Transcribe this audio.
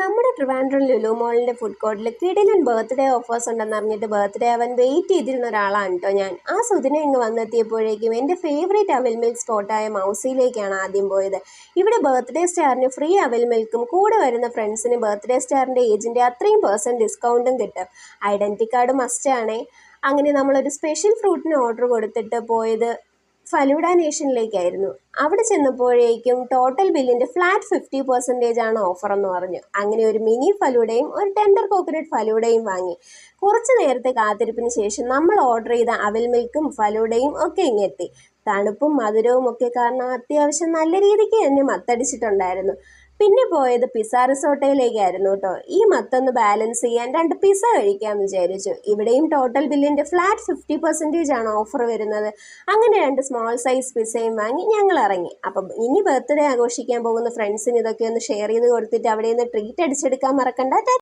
നമ്മുടെ ട്രിവാൻഡ്രം ലുലു മോളിൻ്റെ ഫുഡ് കോർട്ടിൽ കിടിലൻ ബർത്ത്ഡേ ഓഫേഴ്സ് ഉണ്ടെന്ന് അറിഞ്ഞിട്ട് ബർത്ത്ഡേ അവൻ വെയിറ്റ് ചെയ്തിരുന്ന ഒരാളാണ് കേട്ടോ ഞാൻ. ആ സുദിനം ഇങ്ങ് വന്നെത്തിയപ്പോഴേക്കും എൻ്റെ ഫേവറേറ്റ് അവിൽ മിൽക്ക് സ്പോട്ടായ മൗസിയിലേക്കാണ് ആദ്യം പോയത്. ഇവിടെ ബർത്ത്ഡേ സ്റ്റാറിന് ഫ്രീ അവിൽ മിൽക്കും കൂടെ വരുന്ന ഫ്രണ്ട്സിന് ബർത്ത്ഡേ സ്റ്റാറിൻ്റെ ഏജിൻ്റെ അത്രയും % ഡിസ്കൗണ്ടും കിട്ടും. ഐഡൻറ്റി കാർഡ് മസ്റ്റാണേ. അങ്ങനെ നമ്മളൊരു സ്പെഷ്യൽ ഫ്രൂട്ടിന് ഓർഡർ കൊടുത്തിട്ട് പോയത് ഫലൂഡ നേഷനിലേക്കായിരുന്നു. അവിടെ ചെന്നപ്പോഴേക്കും ടോട്ടൽ ബില്ലിൻ്റെ ഫ്ലാറ്റ് 50% ആണ് ഓഫർ എന്ന് പറഞ്ഞു. അങ്ങനെ ഒരു മിനി ഫലൂഡയും ഒരു ടെൻഡർ കോക്കനട്ട് ഫലൂഡയും വാങ്ങി. കുറച്ച് നേരത്തെ കാത്തിരിപ്പിന് ശേഷം നമ്മൾ ഓർഡർ ചെയ്ത അവിൽ മിൽക്കും ഫലൂഡയും ഒക്കെ ഇങ്ങെത്തി. തണുപ്പും മധുരവും ഒക്കെ കാരണം അത്യാവശ്യം നല്ല രീതിക്ക് തന്നെ മത്തടിച്ചിട്ടുണ്ടായിരുന്നു. പിന്നെ പോയത് പിസ്സ റിസോർട്ടയിലേക്കായിരുന്നു കേട്ടോ. ഈ മത്തൊന്ന് ബാലൻസ് ചെയ്യാൻ 2 പിസ്സ കഴിക്കാമെന്ന് വിചാരിച്ചു. ഇവിടെയും ടോട്ടൽ ബില്ലിൻ്റെ ഫ്ലാറ്റ് 50% ആണ് ഓഫർ വരുന്നത്. അങ്ങനെ 2 സ്മോൾ സൈസ് പിസ്സയും വാങ്ങി ഞങ്ങൾ ഇറങ്ങി. അപ്പം ഇനി ബർത്ത്ഡേ ആഘോഷിക്കാൻ പോകുന്ന ഫ്രണ്ട്സിന് ഇതൊക്കെ ഒന്ന് ഷെയർ ചെയ്ത് കൊടുത്തിട്ട് അവിടെ നിന്ന് ട്രീറ്റ് അടിച്ചെടുക്കാൻ മറക്കണ്ട.